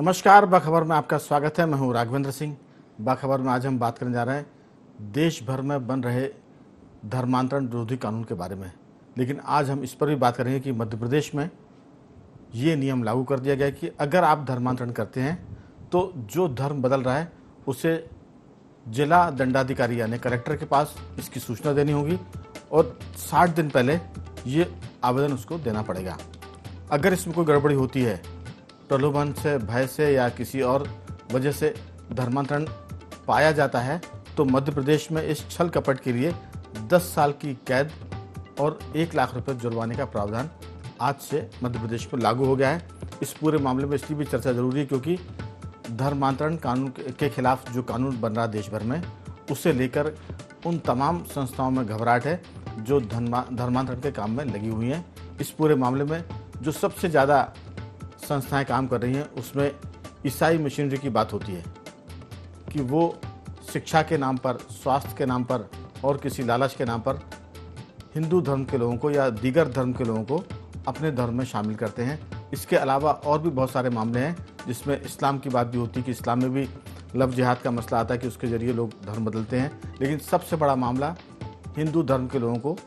नमस्कार, बाखबर में आपका स्वागत है। मैं हूं राघवेंद्र सिंह। बाखबर में आज हम बात करने जा रहे हैं देश भर में बन रहे धर्मांतरण विरोधी कानून के बारे में। लेकिन आज हम इस पर भी बात करेंगे कि मध्य प्रदेश में ये नियम लागू कर दिया गया है कि अगर आप धर्मांतरण करते हैं तो जो धर्म बदल रहा है उसे जिला दंडाधिकारी यानी कलेक्टर के पास इसकी सूचना देनी होगी और 60 दिन पहले ये आवेदन उसको देना पड़ेगा। अगर इसमें कोई गड़बड़ी होती है, प्रलोभन से, भय से या किसी और वजह से धर्मांतरण पाया जाता है तो मध्य प्रदेश में इस छल कपट के लिए 10 साल की कैद और 1 लाख रुपए जुर्माने का प्रावधान आज से मध्य प्रदेश में लागू हो गया है। इस पूरे मामले में इसकी भी चर्चा जरूरी है क्योंकि धर्मांतरण कानून के खिलाफ जो कानून बन रहा है देश भर में, उसे लेकर उन तमाम संस्थाओं में घबराहट है जो धर्मांतरण के काम में लगी हुई हैं। इस पूरे मामले में जो सबसे ज़्यादा संस्थाएं काम कर रही हैं उसमें ईसाई मिशनरी की बात होती है कि वो शिक्षा के नाम पर, स्वास्थ्य के नाम पर और किसी लालच के नाम पर हिंदू धर्म के लोगों को या दीगर धर्म के लोगों को अपने धर्म में शामिल करते हैं। इसके अलावा और भी बहुत सारे मामले हैं जिसमें इस्लाम की बात भी होती है कि इस्लाम में भी लव जिहाद का मसला आता है कि उसके ज़रिए लोग धर्म बदलते हैं। लेकिन सबसे बड़ा मामला हिंदू धर्म के लोगों को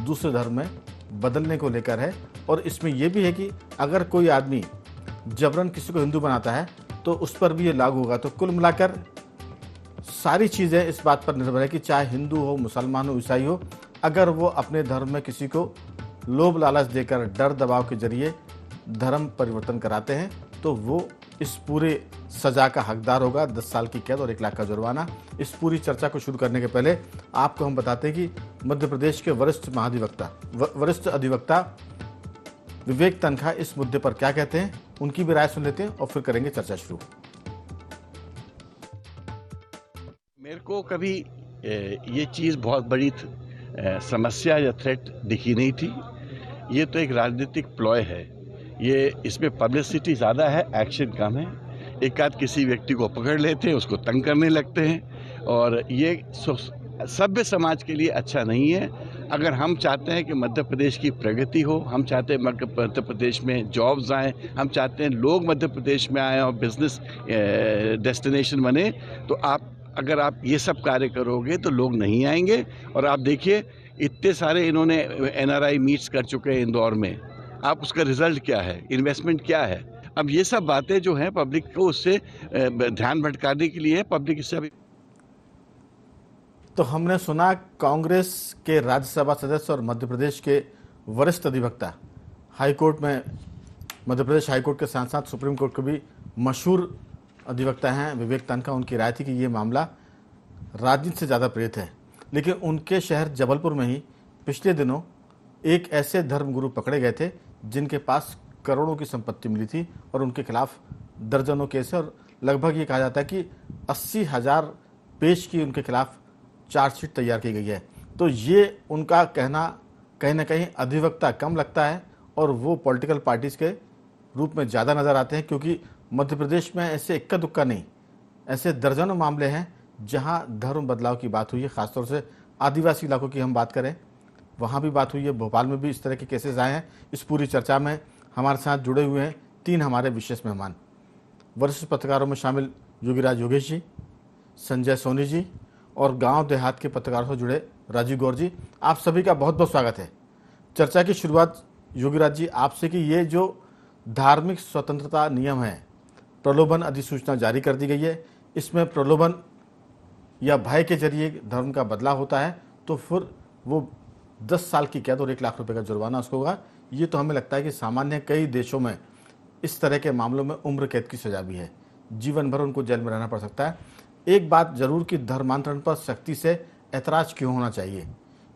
दूसरे धर्म में बदलने को लेकर है। और इसमें यह भी है कि अगर कोई आदमी जबरन किसी को हिंदू बनाता है तो उस पर भी ये लागू होगा। तो कुल मिलाकर सारी चीज़ें इस बात पर निर्भर है कि चाहे हिंदू हो, मुसलमान हो, ईसाई हो, अगर वो अपने धर्म में किसी को लोभ लालच देकर, डर दबाव के जरिए धर्म परिवर्तन कराते हैं तो वो इस पूरे सज़ा का हकदार होगा। 10 साल की कैद और 1 लाख का जुर्माना। इस पूरी चर्चा को शुरू करने के पहले आपको हम बताते हैं कि मध्य प्रदेश के वरिष्ठ अधिवक्ता विवेक तनखा इस मुद्दे पर क्या कहते हैं, उनकी भी राय सुन लेते हैं और फिर करेंगे चर्चा शुरू। मेरे को कभी ये चीज़ बहुत बड़ी समस्या या थ्रेट दिखी नहीं थी। ये तो एक राजनीतिक प्लॉय है। ये इसमें पब्लिसिटी ज़्यादा है, एक्शन कम है। एक आध किसी व्यक्ति को पकड़ लेते हैं, उसको तंग करने लगते हैं और ये सभ्य समाज के लिए अच्छा नहीं है। अगर हम चाहते हैं कि मध्य प्रदेश की प्रगति हो, हम चाहते हैं मध्य प्रदेश में जॉब्स आएँ, हम चाहते हैं लोग मध्य प्रदेश में आएँ और बिजनेस डेस्टिनेशन बने, तो अगर आप ये सब कार्य करोगे तो लोग नहीं आएंगे। और आप देखिए इतने सारे इन्होंने NRI मीट्स कर चुके हैं इंदौर में। आप उसका रिजल्ट क्या है, इन्वेस्टमेंट क्या है? अब ये सब बातें जो हैं पब्लिक को उससे ध्यान भटकाने के लिए, पब्लिक इससे अभी। तो हमने सुना कांग्रेस के राज्यसभा सदस्य और मध्य प्रदेश के वरिष्ठ अधिवक्ता, हाईकोर्ट में मध्य प्रदेश हाईकोर्ट के साथ साथ सुप्रीम कोर्ट के भी मशहूर अधिवक्ता हैं विवेक तनखा। उनकी राय थी कि ये मामला राजनीति से ज़्यादा प्रेरित है। लेकिन उनके शहर जबलपुर में ही पिछले दिनों एक ऐसे धर्मगुरु पकड़े गए थे जिनके पास करोड़ों की संपत्ति मिली थी और उनके खिलाफ दर्जनों केस है और लगभग ये कहा जाता है कि 80,000 पेज की उनके खिलाफ चार्जशीट तैयार की गई है। तो ये उनका कहना कहीं ना कहीं अधिवक्ता कम लगता है और वो पॉलिटिकल पार्टीज़ के रूप में ज़्यादा नज़र आते हैं क्योंकि मध्य प्रदेश में ऐसे इक्का दुक्का नहीं, ऐसे दर्जनों मामले हैं जहां धर्म बदलाव की बात हुई है। ख़ासतौर से आदिवासी इलाकों की हम बात करें, वहां भी बात हुई है। भोपाल में भी इस तरह के केसेस आए हैं। इस पूरी चर्चा में हमारे साथ जुड़े हुए हैं 3 हमारे विशेष मेहमान। वरिष्ठ पत्रकारों में शामिल योगीराज योगेश जी, संजय सोनी जी और गाँव देहात के पत्रकारों से जुड़े राजीव गौर जी। आप सभी का बहुत बहुत स्वागत है। चर्चा की शुरुआत योगीराज जी आपसे कि ये जो धार्मिक स्वतंत्रता नियम है, प्रलोभन अधिसूचना जारी कर दी गई है, इसमें प्रलोभन या भय के जरिए धर्म का बदलाव होता है तो फिर वो 10 साल की कैद और 1 लाख रुपए का जुर्माना उसको होगा। ये तो हमें लगता है कि सामान्य कई देशों में इस तरह के मामलों में उम्र कैद की सजा भी है, जीवन भर उनको जेल में रहना पड़ सकता है। एक बात जरूर कि धर्मांतरण पर सख्ती से ऐतराज क्यों होना चाहिए,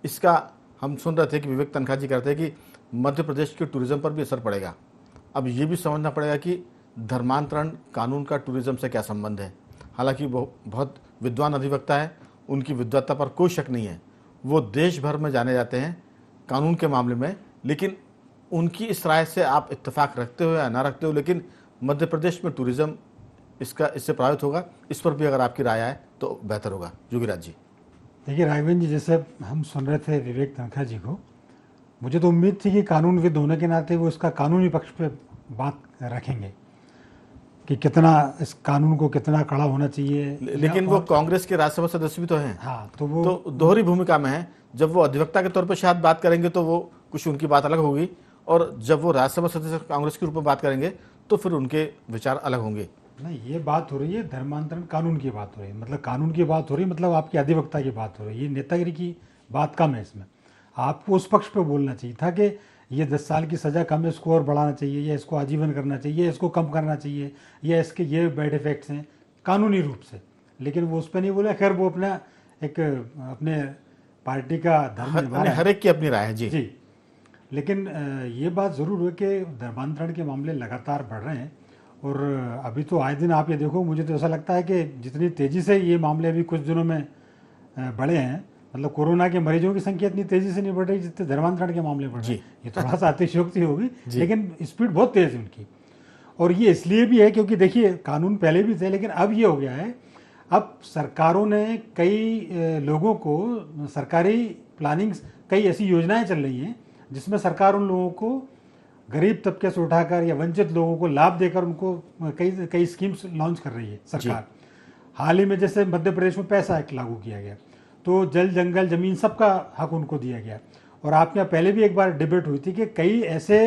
इसका हम सुन रहे थे कि विवेक तनखा जी कहते हैं कि मध्य प्रदेश के टूरिज्म पर भी असर पड़ेगा। अब ये भी समझना पड़ेगा कि धर्मांतरण कानून का टूरिज्म से क्या संबंध है। हालांकि वो बहुत विद्वान अधिवक्ता है, उनकी विद्वत्ता पर कोई शक नहीं है, वो देश भर में जाने जाते हैं कानून के मामले में। लेकिन उनकी इस राय से आप इत्तेफाक रखते हो या ना रखते हो, लेकिन मध्य प्रदेश में टूरिज्म इससे प्रभावित होगा, इस पर भी अगर आपकी राय आए तो बेहतर होगा। योगीराज जी। देखिए राघवेंद्र जी, जैसे हम सुन रहे थे विवेक तनखा जी को, मुझे तो उम्मीद थी कि कानूनविद होने के नाते वो इसका कानूनी पक्ष पे बात रखेंगे कि कितना इस कानून को कितना कड़ा होना चाहिए। लेकिन वो कांग्रेस के राज्यसभा सदस्य भी तो हैं। हाँ, तो वो तो दोहरी भूमिका में है। जब वो अधिवक्ता के तौर पर शायद बात करेंगे तो वो कुछ उनकी बात अलग होगी, और जब वो राज्यसभा सदस्य कांग्रेस के रूप में बात करेंगे तो फिर उनके विचार अलग होंगे। नहीं, ये बात हो रही है धर्मांतरण कानून की बात हो रही है, मतलब कानून की बात हो रही है, मतलब आपकी अधिवक्ता की बात हो रही है। ये नेतागिरी की बात कम है इसमें। आपको उस पक्ष पे बोलना चाहिए था कि ये 10 साल की सज़ा कम है, इसको और बढ़ाना चाहिए, या इसको आजीवन करना चाहिए, या इसको कम करना चाहिए, या इसके ये बैड इफेक्ट्स हैं कानूनी रूप से। लेकिन वो उस पर नहीं बोला। खैर, वो अपना एक अपने पार्टी का धर्म निभा रहा है। हर एक की अपनी राय है जी। जी, लेकिन ये बात ज़रूर है कि धर्मांतरण के मामले लगातार बढ़ रहे हैं, और अभी तो आए दिन आप ये देखो, मुझे तो ऐसा लगता है कि जितनी तेज़ी से ये मामले अभी कुछ दिनों में बढ़े हैं, मतलब कोरोना के मरीजों की संख्या इतनी तेज़ी से नहीं बढ़ रही जितने धर्मांतरण के मामले बढ़ रहे हैं। ये थोड़ा सा अतिशयोक्ति होगी, लेकिन स्पीड बहुत तेज़ है उनकी। और ये इसलिए भी है क्योंकि देखिए, कानून पहले भी थे, लेकिन अब ये हो गया है, अब सरकारों ने कई लोगों को सरकारी प्लानिंग, कई ऐसी योजनाएं चल रही हैं जिसमें सरकार उन लोगों को गरीब तबके से उठाकर या वंचित लोगों को लाभ देकर उनको कई कई स्कीम्स लॉन्च कर रही है सरकार। हाल ही में जैसे मध्य प्रदेश में पैसा एक्ट लागू किया गया, तो जल जंगल जमीन सबका हक उनको दिया गया। और आपके यहाँ पहले भी एक बार डिबेट हुई थी कि कई ऐसे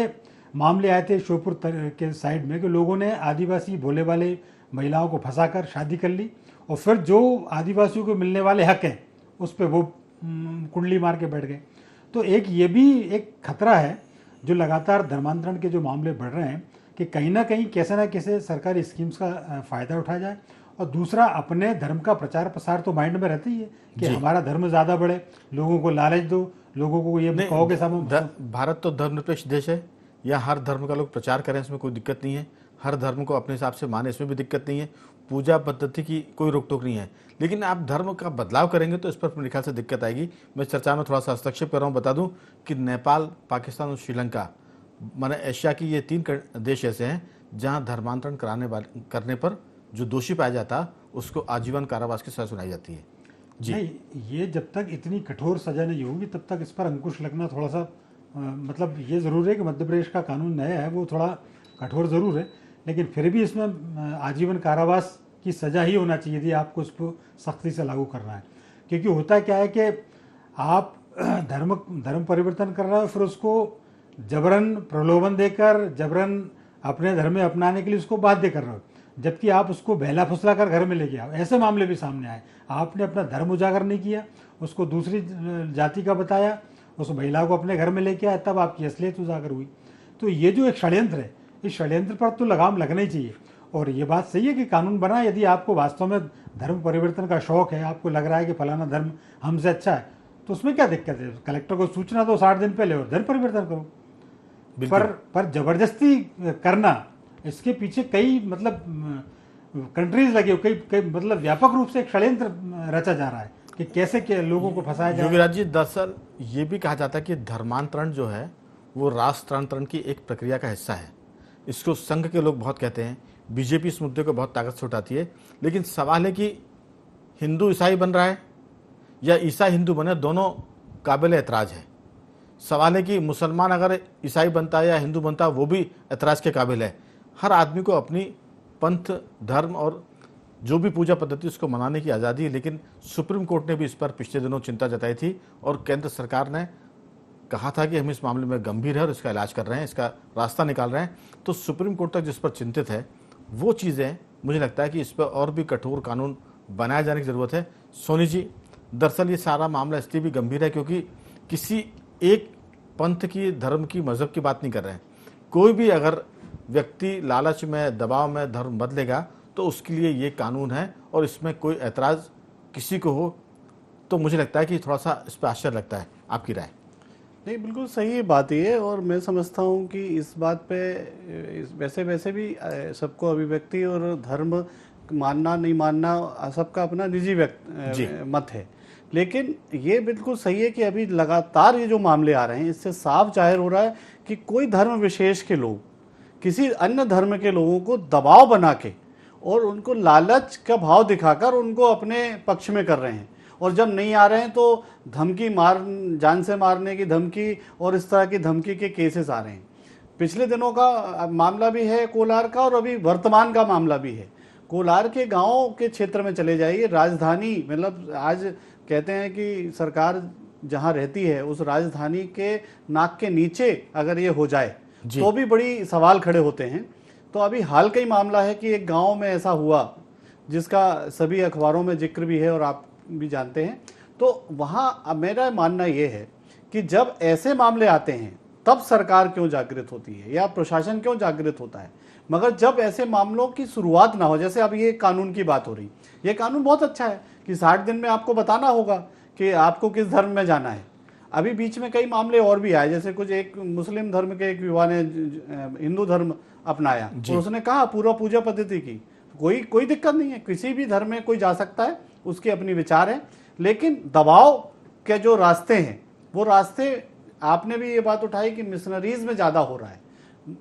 मामले आए थे श्योपुर के साइड में कि लोगों ने आदिवासी भोले वाले महिलाओं को फंसाकर शादी कर ली, और फिर जो आदिवासियों को मिलने वाले हक हैं उस पर वो कुंडली मार के बैठ गए। तो एक ये भी एक खतरा है जो लगातार धर्मांतरण के जो मामले बढ़ रहे हैं, कि कहीं ना कहीं कैसे ना कैसे सरकारी स्कीम्स का फ़ायदा उठाया जाए। और दूसरा, अपने धर्म का प्रचार प्रसार तो माइंड में रहता ही है कि हमारा धर्म ज़्यादा बढ़े, लोगों को लालच दो, लोगों को ये कहो के सामने। भारत तो धर्मनिरपेक्ष देश है, यहाँ हर धर्म का लोग प्रचार करें, इसमें कोई दिक्कत नहीं है। हर धर्म को अपने हिसाब से माने, इसमें भी दिक्कत नहीं है। पूजा पद्धति की कोई रोक टोक नहीं है। लेकिन आप धर्म का बदलाव करेंगे तो इस पर मेरे ख्याल से दिक्कत आएगी। मैं चर्चा में थोड़ा सा हस्तक्षेप कर रहा हूँ। बता दूं कि नेपाल, पाकिस्तान और श्रीलंका, माने एशिया की ये 3 देश ऐसे हैं जहाँ धर्मांतरण करने पर जो दोषी पाया जाता उसको आजीवन कारावास की सजा सुनाई जाती है जी। नहीं, ये जब तक इतनी कठोर सजा नहीं होगी तब तक इस पर अंकुश लगना थोड़ा सा मतलब ये ज़रूर है कि मध्य प्रदेश का कानून नया है, वो थोड़ा कठोर ज़रूर है, लेकिन फिर भी इसमें आजीवन कारावास की सज़ा ही होना चाहिए थी। आपको इसको सख्ती से लागू करना है, क्योंकि होता क्या है कि आप धर्म परिवर्तन कर रहे हो, फिर उसको जबरन प्रलोभन देकर, जबरन अपने धर्म में अपनाने के लिए उसको बाध्य कर रहे हो, जबकि आप उसको बहला फुसला कर घर में लेके आओ। ऐसे मामले भी सामने आए। आपने अपना धर्म उजागर नहीं किया, उसको दूसरी जाति का बताया, उस महिला को अपने घर में लेके आया, तब आपकी असलियत उजागर हुई। तो ये जो एक षड्यंत्र है, इस षड्यंत्र पर तो लगाम लगना ही चाहिए। और ये बात सही है कि कानून बना, यदि आपको वास्तव में धर्म परिवर्तन का शौक है, आपको लग रहा है कि फलाना धर्म हमसे अच्छा है, तो उसमें क्या दिक्कत है? कलेक्टर को सूचना दो 60 दिन पहले और धर्म परिवर्तन करो। पर जबरदस्ती करना, इसके पीछे कई मतलब कंट्रीज लगे, कई मतलब व्यापक रूप से एक षड्यंत्र रचा जा रहा है कि कैसे लोगों को फंसाया जाए। योगीराज जी, दरअसल ये भी कहा जाता है कि धर्मांतरण जो है वो राष्ट्रांतरण की एक प्रक्रिया का हिस्सा है। इसको संघ के लोग बहुत कहते हैं। बीजेपी इस मुद्दे को बहुत ताकत से उठाती है। लेकिन सवाल है कि हिंदू ईसाई बन रहा है या ईसाई हिंदू बने, दोनों काबिल एतराज़ है। सवाल है कि मुसलमान अगर ईसाई बनता है या हिंदू बनता है, वो भी एतराज़ के काबिल है। हर आदमी को अपनी पंथ, धर्म और जो भी पूजा पद्धति उसको मनाने की आज़ादी है। लेकिन सुप्रीम कोर्ट ने भी इस पर पिछले दिनों चिंता जताई थी और केंद्र सरकार ने कहा था कि हम इस मामले में गंभीर है और इसका इलाज कर रहे हैं, इसका रास्ता निकाल रहे हैं। तो सुप्रीम कोर्ट तक जिस पर चिंतित है, वो चीज़ें मुझे लगता है कि इस पर और भी कठोर कानून बनाए जाने की ज़रूरत है। सोनी जी, दरअसल ये सारा मामला इसलिए भी गंभीर है क्योंकि किसी एक पंथ की, धर्म की, मज़हब की बात नहीं कर रहे हैं। कोई भी अगर व्यक्ति लालच में, दबाव में धर्म बदलेगा तो उसके लिए ये कानून है, और इसमें कोई ऐतराज़ किसी को हो तो मुझे लगता है कि थोड़ा सा इस पर आश्चर्य लगता है। आपकी राय? नहीं, बिल्कुल सही बात ये है, और मैं समझता हूँ कि इस बात पे वैसे भी सबको अभिव्यक्ति और धर्म मानना नहीं मानना सबका अपना निजी मत है। लेकिन ये बिल्कुल सही है कि अभी लगातार ये जो मामले आ रहे हैं, इससे साफ जाहिर हो रहा है कि कोई धर्म विशेष के लोग किसी अन्य धर्म के लोगों को दबाव बना के और उनको लालच का भाव दिखाकर उनको अपने पक्ष में कर रहे हैं। और जब नहीं आ रहे हैं तो धमकी, जान से मारने की धमकी और इस तरह की धमकी के केसेस आ रहे हैं। पिछले दिनों का मामला भी है कोलार का, और अभी वर्तमान का मामला भी है। कोलार के गांव के क्षेत्र में चले जाइए, राजधानी मतलब आज कहते हैं कि सरकार जहां रहती है उस राजधानी के नाक के नीचे अगर ये हो जाए जी। तो भी बड़ी सवाल खड़े होते हैं। तो अभी हाल का ही मामला है कि एक गांव में ऐसा हुआ जिसका सभी अखबारों में जिक्र भी है और आप भी जानते हैं। तो वहां मेरा मानना यह है कि जब ऐसे मामले आते हैं तब सरकार क्यों जागृत होती है या प्रशासन क्यों जागृत होता है, मगर जब ऐसे मामलों की शुरुआत ना हो, जैसे अब ये कानून की बात हो रही, ये कानून बहुत अच्छा है कि 60 दिन में आपको बताना होगा कि आपको किस धर्म में जाना है। अभी बीच में कई मामले और भी आए, जैसे कुछ एक मुस्लिम धर्म के एक युवा ने हिंदू धर्म अपनाया और उसने कहा पूरा पूजा पद्धति की, कोई दिक्कत नहीं है, किसी भी धर्म में कोई जा सकता है, उसके अपनी विचार है। लेकिन दबाव के जो रास्ते हैं वो रास्ते, आपने भी ये बात उठाई कि मिशनरीज में ज़्यादा हो रहा है,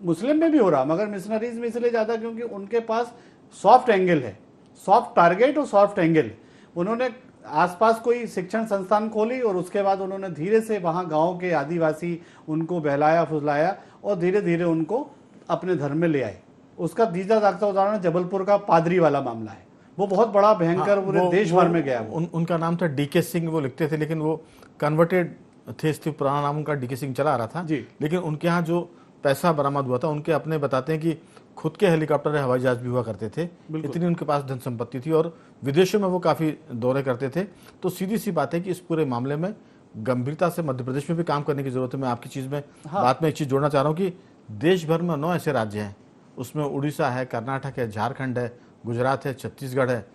मुस्लिम में भी हो रहा, मगर मिशनरीज में इसलिए ज़्यादा क्योंकि उनके पास सॉफ्ट एंगल है, सॉफ्ट टारगेट और सॉफ्ट एंगल। उन्होंने आसपास कोई शिक्षण संस्थान खोली और उसके बाद उन्होंने धीरे से वहाँ गांव के आदिवासी उनको बहलाया फुसलाया और धीरे धीरे उनको अपने धर्म में ले आए। उसका दीजा दागता उदाहरण जबलपुर का पादरी वाला मामला है, वो बहुत बड़ा भयंकर पूरे देश भर में गया। उनका नाम था डीके सिंह, वो लिखते थे, लेकिन वो कन्वर्टेड थे, इसलिए पुराना नाम उनका डीके सिंह चला आ रहा था जी। लेकिन उनके यहाँ जो पैसा बरामद हुआ था, उनके अपने बताते हैं कि खुद के हेलीकॉप्टर हवाई जहाज भी हुआ करते थे, इतनी उनके पास धन संपत्ति थी और विदेशों में वो काफ़ी दौरे करते थे। तो सीधी सी बात है कि इस पूरे मामले में गंभीरता से मध्य प्रदेश में भी काम करने की जरूरत है। मैं आपकी चीज़ में बात में एक चीज़ जोड़ना चाह रहा हूँ कि देश भर में 9 ऐसे राज्य हैं, उसमें उड़ीसा है, कर्नाटक है, झारखंड है, गुजरात है, छत्तीसगढ़ है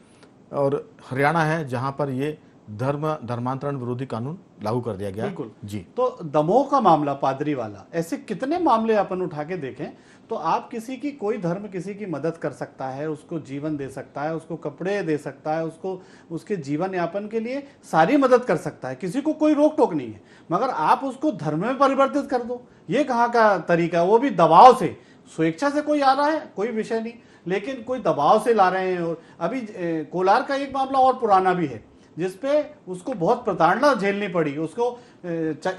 और हरियाणा है, जहाँ पर ये धर्मांतरण विरोधी कानून लागू कर दिया गया। बिल्कुल जी। तो दमोह का मामला, पादरी वाला, ऐसे कितने मामले अपन उठा के देखें तो आप किसी की, कोई धर्म किसी की मदद कर सकता है, उसको जीवन दे सकता है, उसको कपड़े दे सकता है, उसको उसके जीवन यापन के लिए सारी मदद कर सकता है, किसी को कोई रोक टोक नहीं है, मगर आप उसको धर्म में परिवर्तित कर दो, ये कहाँ का तरीका, वो भी दबाव से। स्वेच्छा से कोई आ रहा है कोई विषय नहीं, लेकिन कोई दबाव से ला रहे हैं। और अभी कोलार का एक मामला और पुराना भी है जिसपे उसको बहुत प्रताड़ना झेलनी पड़ी, उसको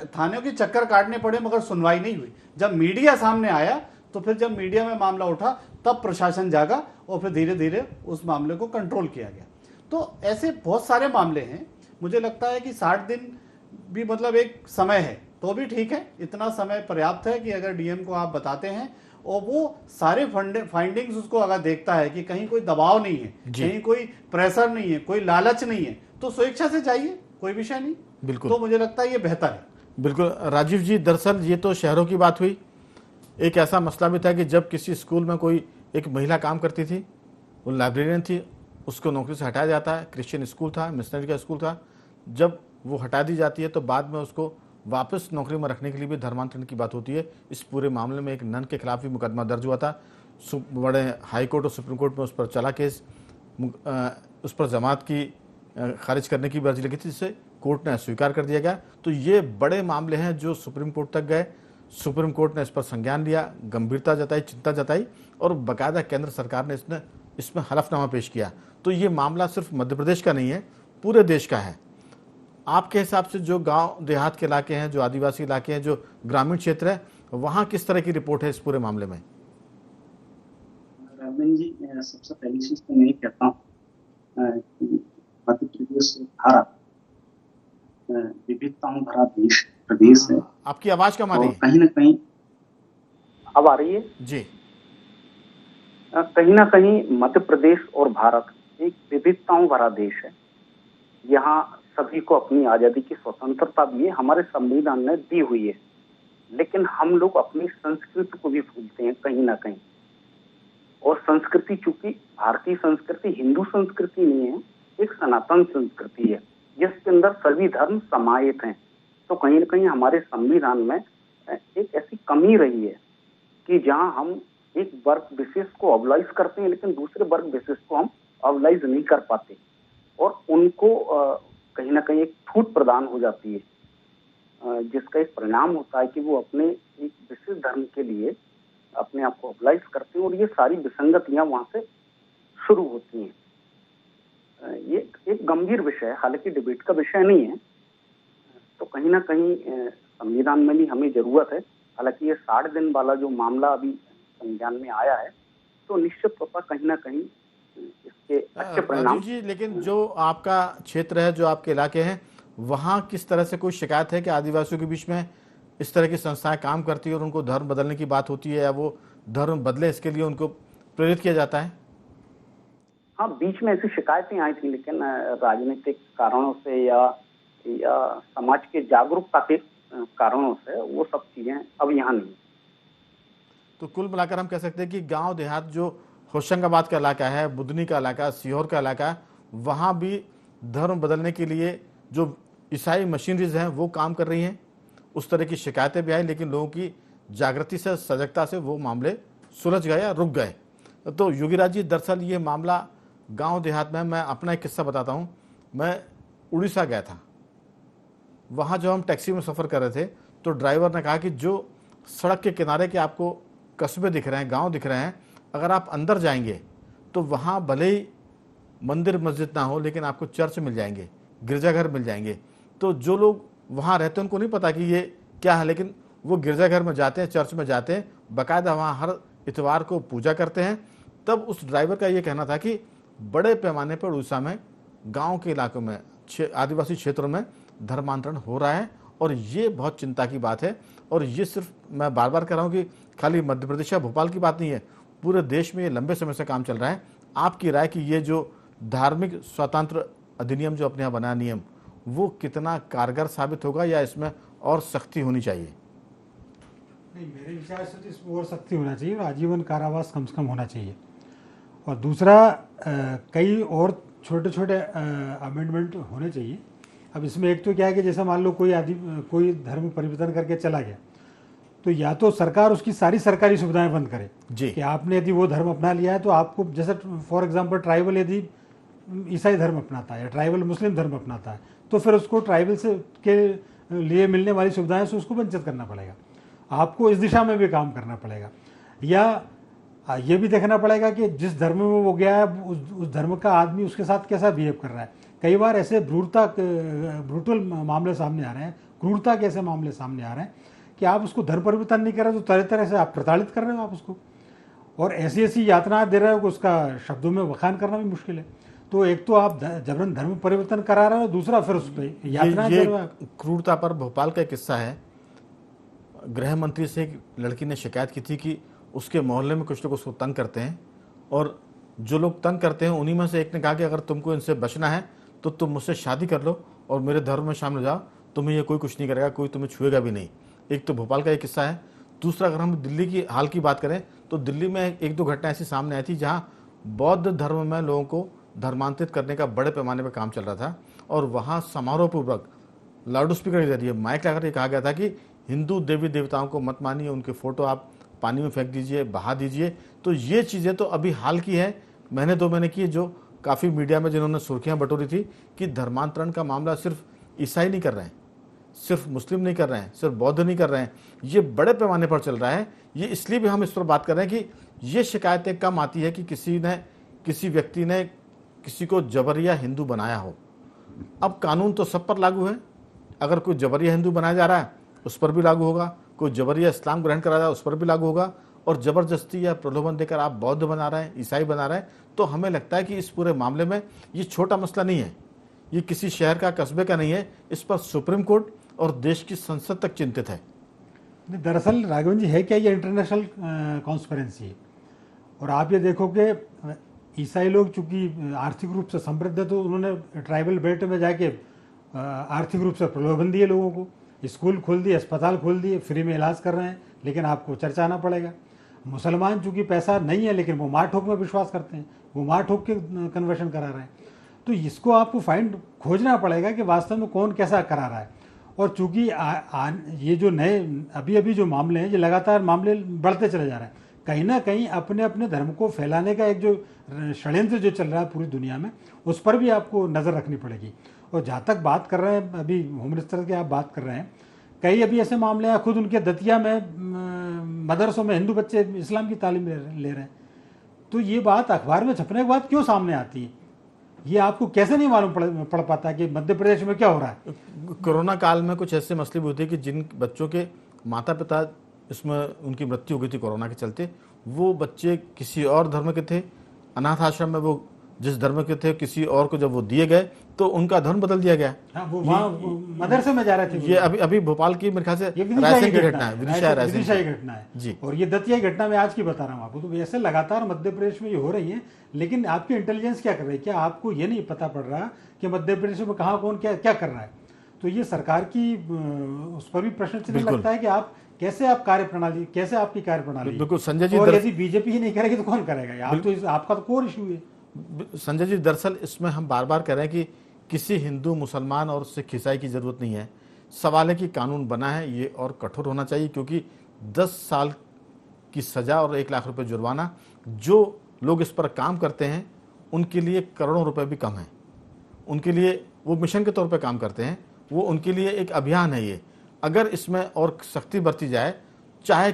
थाने के चक्कर काटने पड़े, मगर सुनवाई नहीं हुई। जब मीडिया सामने आया तो फिर जब मीडिया में मामला उठा तब प्रशासन जागा और फिर धीरे धीरे उस मामले को कंट्रोल किया गया। तो ऐसे बहुत सारे मामले हैं। मुझे लगता है कि 60 दिन भी मतलब एक समय है तो भी ठीक है, इतना समय पर्याप्त है कि अगर डीएम को आप बताते हैं और वो सारे फाइंडिंग्स उसको अगर देखता है कि कहीं कोई दबाव नहीं है, कहीं कोई प्रेशर नहीं है, कोई लालच नहीं है, तो स्वेच्छा से जाइए, कोई विषय नहीं। बिल्कुल, तो मुझे लगता है ये बेहतर है। बिल्कुल राजीव जी, दरअसल ये तो शहरों की बात हुई। एक ऐसा मसला भी था कि जब किसी स्कूल में कोई एक महिला काम करती थी, वो लाइब्रेरियन थी, उसको नौकरी से हटाया जाता है। क्रिश्चियन स्कूल था, मिशनरी का स्कूल था, जब वो हटा दी जाती है तो बाद में उसको वापस नौकरी में रखने के लिए भी धर्मांतरण की बात होती है। इस पूरे मामले में एक नन के खिलाफ भी मुकदमा दर्ज हुआ था, बड़े हाई कोर्ट और सुप्रीम कोर्ट में उस पर चला केस, उस पर जमात की खारिज करने की अर्जी लगी थी, जिसे कोर्ट ने स्वीकार कर दिया गया। तो ये बड़े मामले हैं जो सुप्रीम कोर्ट तक गए, सुप्रीम कोर्ट ने इस पर संज्ञान लिया, गंभीरता जताई, चिंता जताई और बाकायदा केंद्र सरकार ने इसमें हलफनामा पेश किया। तो ये मामला सिर्फ मध्य प्रदेश का नहीं है, पूरे देश का है। आपके हिसाब से जो गांव देहात के इलाके हैं, जो आदिवासी इलाके हैं, जो ग्रामीण क्षेत्र है, वहां किस तरह की रिपोर्ट है इस पूरे मामले में? राघवन जी, सबसे पहली चीज तो मैं ये कहता हूँ मध्य प्रदेश भारत विविधताओं भरा प्रदेश है। आपकी आवाज कम आ रही है। कहीं ना कहीं अब आ रही है जी। कहीं ना कहीं मध्य प्रदेश और भारत एक विविधताओं भरा देश है। यहाँ सभी को अपनी आजादी की स्वतंत्रता भी है, हमारे संविधान ने दी हुई है, लेकिन हम लोग अपनी संस्कृति को भी भूलते हैं कहीं ना कहीं। और संस्कृति, चूंकि भारतीय संस्कृति हिंदू संस्कृति नहीं है, एक सनातन संस्कृति है जिसके अंदर सभी धर्म समाहित हैं। तो कहीं ना कहीं हमारे संविधान में एक ऐसी कमी रही है कि जहां हम एक वर्ग विशेष को ऑबलाइज करते हैं लेकिन दूसरे वर्ग विशेष को हम ऑबलाइज नहीं कर पाते और उनको कहीं ना कहीं एक छूट प्रदान हो जाती है, जिसका एक परिणाम होता है कि वो अपने एक विशेष धर्म के लिए अपने आप को ऑबलाइज करते हैं और ये सारी विसंगतियां वहां से शुरू होती हैं। ये एक गंभीर विषय है, हालांकि डिबेट का विषय नहीं है। तो कहीं ना कहीं संविधान में भी हमें जरूरत है हालांकि ये 60 दिन वाला जो मामला अभी संज्ञान में आया है, तो निश्चित तौर पर कहीं ना कहीं इसके अच्छे परिणाम। राजू जी, लेकिन जो आपका क्षेत्र है, जो आपके इलाके हैं, वहाँ किस तरह से कोई शिकायत है कि आदिवासियों के बीच में इस तरह की संस्थाएं काम करती है और उनको धर्म बदलने की बात होती है, या वो धर्म बदले इसके लिए उनको प्रेरित किया जाता है? हाँ, बीच में ऐसी शिकायतें आई थी, लेकिन राजनीतिक कारणों से या समाज के जागरूकता के कारणों से वो सब चीजें अब यहाँ नहीं। तो कुल मिलाकर हम कह सकते हैं कि गांव देहात, जो होशंगाबाद का इलाका है, बुधनी का इलाका, सीहोर का इलाका, वहाँ भी धर्म बदलने के लिए जो ईसाई मशीनरीज हैं वो काम कर रही हैं। उस तरह की शिकायतें भी आई, लेकिन लोगों की जागृति से, सजगता से वो मामले सुलझ गए या रुक गए। तो योगीराज जी, दरअसल ये मामला गांव देहात में, मैं अपना एक किस्सा बताता हूँ। मैं उड़ीसा गया था, वहाँ जो हम टैक्सी में सफ़र कर रहे थे, तो ड्राइवर ने कहा कि जो सड़क के किनारे के आपको कस्बे दिख रहे हैं, गांव दिख रहे हैं, अगर आप अंदर जाएंगे तो वहाँ भले ही मंदिर मस्जिद ना हो, लेकिन आपको चर्च मिल जाएंगे, गिरजाघर मिल जाएंगे। तो जो लोग वहाँ रहते हैं उनको नहीं पता कि ये क्या है, लेकिन वो गिरजाघर में जाते हैं, चर्च में जाते हैं, बाकायदा वहाँ हर इतवार को पूजा करते हैं। तब उस ड्राइवर का ये कहना था कि बड़े पैमाने पर उड़ीसा में गाँव के इलाकों में, आदिवासी क्षेत्रों में धर्मांतरण हो रहा है, और ये बहुत चिंता की बात है। और ये सिर्फ, मैं बार बार कह रहा हूँ कि खाली मध्य प्रदेश या भोपाल की बात नहीं है, पूरे देश में ये लंबे समय से काम चल रहा है। आपकी राय कि ये जो धार्मिक स्वतंत्र अधिनियम जो अपने यहाँ बना नियम, वो कितना कारगर साबित होगा, या इसमें और सख्ती होनी चाहिए? नहीं, मेरे विचार से तो इसमें और सख्ती होना चाहिए और आजीवन कारावास कम से कम होना चाहिए। और दूसरा, कई और छोटे छोटे अमेंडमेंट होने चाहिए। अब इसमें एक तो क्या है कि जैसे मान लो कोई धर्म परिवर्तन करके चला गया, तो या तो सरकार उसकी सारी सरकारी सुविधाएं बंद करे जी। कि आपने यदि वो धर्म अपना लिया है तो आपको, जैसे फॉर एग्जांपल ट्राइबल यदि ईसाई धर्म अपनाता है या ट्राइबल मुस्लिम धर्म अपनाता है, तो फिर उसको ट्राइबल से के लिए मिलने वाली सुविधाएं से उसको वंचित करना पड़ेगा। आपको इस दिशा में भी काम करना पड़ेगा, या ये भी देखना पड़ेगा कि जिस धर्म में वो गया है उस धर्म का आदमी उसके साथ कैसा बिहेव कर रहा है। कई बार ऐसे ब्रूटल मामले सामने आ रहे हैं, क्रूरता के ऐसे मामले सामने आ रहे हैं कि आप उसको धर्म परिवर्तन नहीं कर रहे तो तरह तरह से आप प्रताड़ित कर रहे हो आप उसको, और ऐसी ऐसी यातनाएं दे रहे हो कि उसका शब्दों में बखान करना भी मुश्किल है। तो एक तो आप जबरन धर्म परिवर्तन करा रहे हो, दूसरा फिर उस पर यातनाएं दे रहे हो। क्रूरता पर भोपाल का एक किस्सा है। गृह मंत्री से एक लड़की ने शिकायत की थी कि उसके मोहल्ले में कुछ लोग उसको तंग करते हैं, और जो लोग तंग करते हैं उन्हीं में से एक ने कहा कि अगर तुमको इनसे बचना है तो तुम मुझसे शादी कर लो और मेरे धर्म में शामिल हो जाओ, तुम्हें ये कोई कुछ नहीं करेगा, कोई तुम्हें छुएगा भी नहीं। एक तो भोपाल का एक किस्सा है। दूसरा, अगर हम दिल्ली की हाल की बात करें तो दिल्ली में एक दो घटना ऐसी सामने आई थी जहाँ बौद्ध धर्म में लोगों को धर्मांतरित करने का बड़े पैमाने पर काम चल रहा था, और वहाँ समारोहपूर्वक लाउड स्पीकर के जरिए माइक लगाकर ये कहा गया था कि हिंदू देवी देवताओं को मत मानिए, उनके फ़ोटो आप पानी में फेंक दीजिए, बहा दीजिए। तो ये चीज़ें तो अभी हाल की है, महीने 2 महीने की, जो काफ़ी मीडिया में जिन्होंने सुर्खियां बटोरी थी कि धर्मांतरण का मामला सिर्फ ईसाई नहीं कर रहे हैं, सिर्फ मुस्लिम नहीं कर रहे हैं, सिर्फ बौद्ध नहीं कर रहे हैं, ये बड़े पैमाने पर चल रहा है। ये इसलिए भी हम इस पर बात कर रहे हैं कि ये शिकायतें कम आती है कि किसी व्यक्ति ने किसी को जबरिया हिंदू बनाया हो। अब कानून तो सब पर लागू है, अगर कोई जबरिया हिंदू बनाया जा रहा है उस पर भी लागू होगा, कोई जबरिया इस्लाम ग्रहण करा रहा है उस पर भी लागू होगा, और ज़बरदस्ती या प्रलोभन देकर आप बौद्ध बना रहे हैं, ईसाई बना रहे हैं। तो हमें लगता है कि इस पूरे मामले में ये छोटा मसला नहीं है, ये किसी शहर का, कस्बे का नहीं है, इस पर सुप्रीम कोर्ट और देश की संसद तक चिंतित है। दरअसल राघवन जी, है क्या, ये इंटरनेशनल कॉन्स्पिरेंसी है। और आप ये देखो कि ईसाई लोग चूंकि आर्थिक रूप से समृद्ध है, तो उन्होंने ट्राइबल बेल्ट में जाके आर्थिक रूप से प्रलोभन दिए लोगों को, स्कूल खोल दिए, अस्पताल खोल दिए, फ्री में इलाज कर रहे हैं, लेकिन आपको चर्चा आना पड़ेगा। मुसलमान चूंकि पैसा नहीं है लेकिन वो मार ठोक में विश्वास करते हैं, वो मार ठोक के कन्वर्शन करा रहे हैं। तो इसको आपको खोजना पड़ेगा कि वास्तव में कौन कैसा करा रहा है। और चूंकि ये जो नए अभी जो मामले हैं, ये लगातार मामले बढ़ते चले जा रहे हैं, कहीं ना कहीं अपने अपने धर्म को फैलाने का एक जो षड्यंत्र जो चल रहा है पूरी दुनिया में, उस पर भी आपको नज़र रखनी पड़ेगी। और जहाँ तक बात कर रहे हैं, अभी होम मिनिस्टर की आप बात कर रहे हैं, कई अभी ऐसे मामले हैं, खुद उनके दतिया में मदरसों में हिंदू बच्चे इस्लाम की तालीम ले रहे हैं। तो ये बात अखबार में छपने के बाद क्यों सामने आती है, ये आपको कैसे नहीं मालूम पड़ पाता कि मध्य प्रदेश में क्या हो रहा है। कोरोना काल में कुछ ऐसे मसले भी होते हैं कि जिन बच्चों के माता पिता इसमें उनकी मृत्यु हो गई थी कोरोना के चलते। वो बच्चे किसी और धर्म के थे, अनाथ आश्रम में वो जिस धर्म के थे किसी और को जब वो दिए गए तो उनका धर्म बदल दिया गया। हाँ, वो वहाँ मदरसे में जा रहे थे। ये अभी भोपाल की मेरे ख्याल से ये रायसेन की घटना है, विदिशा की घटना है जी। और ये दतिया की घटना मैं आज की बता रहा हूँ आपको। तो ऐसे लगातार मध्य प्रदेश में ये हो रही है, लेकिन आपकी इंटेलिजेंस क्या कर रही है? क्या आपको ये नहीं पता पड़ रहा कि मध्य प्रदेश में कहाँ कौन क्या क्या कर रहा है? तो ये सरकार की उस पर भी प्रश्न चिन्ह लगता है कि आप कैसे आप कार्यप्रणाली, कैसे आपकी कार्यप्रणाली। बिल्कुल संजय जी, और यदि बीजेपी ही नहीं करेगी तो कौन करेगा? आप तो आपका तो कोर इशू है संजय जी। दरअसल इसमें हम बार बार कह रहे हैं कि किसी हिंदू, मुसलमान और सिख ईसाई की जरूरत नहीं है। सवाल है कि कानून बना है ये और कठोर होना चाहिए, क्योंकि 10 साल की सजा और 1 लाख रुपए जुर्माना, जो लोग इस पर काम करते हैं उनके लिए करोड़ों रुपए भी कम है। उनके लिए वो मिशन के तौर पे काम करते हैं, वो उनके लिए एक अभियान है ये। अगर इसमें और सख्ती बरती जाए, चाहे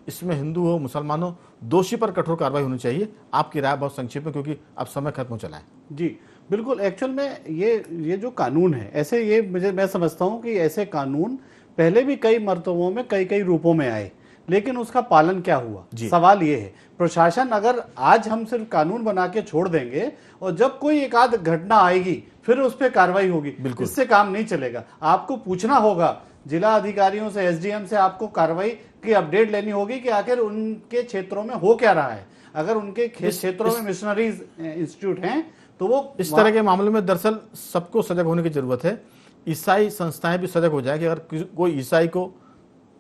इसमें हिंदू हो, मुसलमान हो, दोषी पर कठोर कार्रवाई होनी चाहिए। आपकी राय बहुत संक्षिप्त में, क्योंकि अब समय खत्म हो चला है। जी बिल्कुल। एक्चुअल में ये जो कानून है, ऐसे मैं समझता हूँ कि ऐसे कानून पहले भी कई मर्तबों में कई रूपों में आए, लेकिन उसका पालन क्या हुआ, सवाल ये है। प्रशासन अगर आज हम सिर्फ कानून बना के छोड़ देंगे और जब कोई एक आध घटना आएगी फिर उस पर कार्रवाई होगी, इससे काम नहीं चलेगा। आपको पूछना होगा जिला अधिकारियों से, एसडीएम से, आपको कार्रवाई की अपडेट लेनी होगी कि आखिर उनके क्षेत्रों में हो क्या रहा है। अगर उनके क्षेत्रों में मिशनरीज इंस्टीट्यूट हैं तो वो इस तरह के मामले में दरअसल सबको सजग होने की जरूरत है। ईसाई संस्थाएं भी सजग हो जाए कि अगर कोई ईसाई को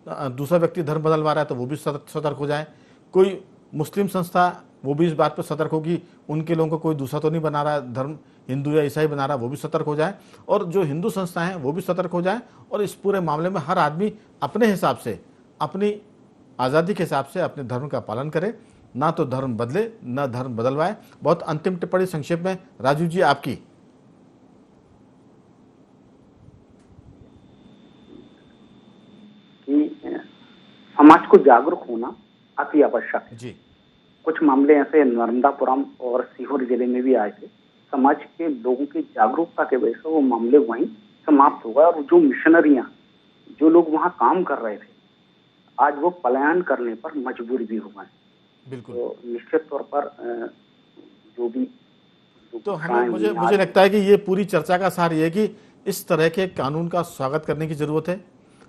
दूसरा व्यक्ति धर्म बदलवा रहा है तो वो भी सतर्क हो जाए। कोई मुस्लिम संस्था वो भी इस बात पर सतर्क होगी उनके लोगों को कोई दूसरा तो नहीं बना रहा है, धर्म हिंदू या ईसाई बना रहा है, वो भी सतर्क हो जाए। और जो हिंदू संस्थाएं हैं वो भी सतर्क हो जाए। और इस पूरे मामले में हर आदमी अपने हिसाब से, अपनी आज़ादी के हिसाब से अपने धर्म का पालन करे, ना तो धर्म बदले ना धर्म बदलवाए। बहुत अंतिम टिप्पणी संक्षेप में राजीव जी आपकी। कि समाज को जागरूक होना अति आवश्यक है जी। कुछ मामले ऐसे नर्मदापुरम और सीहोर जिले में भी आए थे। समाज के लोगों की जागरूकता के वजह से वो मामले वहीं समाप्त हो गए और जो मिशनरियां, जो लोग वहां काम कर रहे थे, आज वो पलायन करने पर मजबूर भी हो गए। बिल्कुल। तो निश्चित तौर पर जो भी तो हमें मुझे लगता है कि ये पूरी चर्चा का सार ये है कि इस तरह के कानून का स्वागत करने की जरूरत है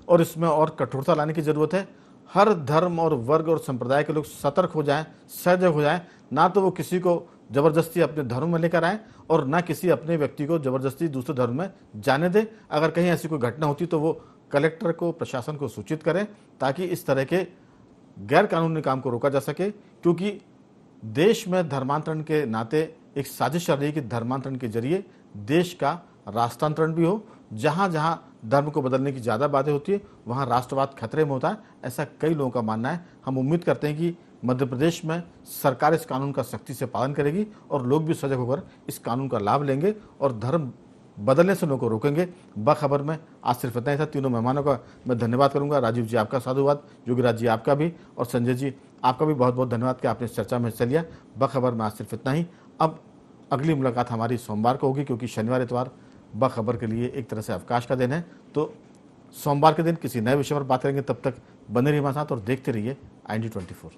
और इसमें और कठोरता लाने की जरूरत है। हर धर्म और वर्ग और संप्रदाय के लोग सतर्क हो जाएं, सजग हो जाएं। ना तो वो किसी को जबरदस्ती अपने धर्म में लेकर आए और ना किसी अपने व्यक्ति को जबरदस्ती दूसरे धर्म में जाने दे। अगर कहीं ऐसी कोई घटना होती तो वो कलेक्टर को, प्रशासन को सूचित करें, ताकि इस तरह के गैर कानूनी काम को रोका जा सके। क्योंकि देश में धर्मांतरण के नाते एक साजिश चल रही है कि धर्मांतरण के जरिए देश का राष्ट्रांतरण भी हो। जहां जहां धर्म को बदलने की ज़्यादा बातें होती है वहां राष्ट्रवाद खतरे में होता है, ऐसा कई लोगों का मानना है। हम उम्मीद करते हैं कि मध्य प्रदेश में सरकार इस कानून का सख्ती से पालन करेगी और लोग भी सजग होकर इस कानून का लाभ लेंगे और धर्म बदलने से लोगों को रोकेंगे। बखबर में आज सिर्फ इतना ही था। तीनों मेहमानों का मैं धन्यवाद करूंगा। राजीव जी आपका साधुवाद, योगीराज जी आपका भी, और संजय जी आपका भी बहुत बहुत धन्यवाद कि आपने इस चर्चा में हिस्सा लिया। बखबर में आज सिर्फ इतना ही। अब अगली मुलाकात हमारी सोमवार को होगी, क्योंकि शनिवार इतवार बखबर के लिए एक तरह से अवकाश का दिन है। तो सोमवार के दिन किसी नए विषय पर बात करेंगे। तब तक बने रहिए हमारे साथ और देखते रहिए IND24।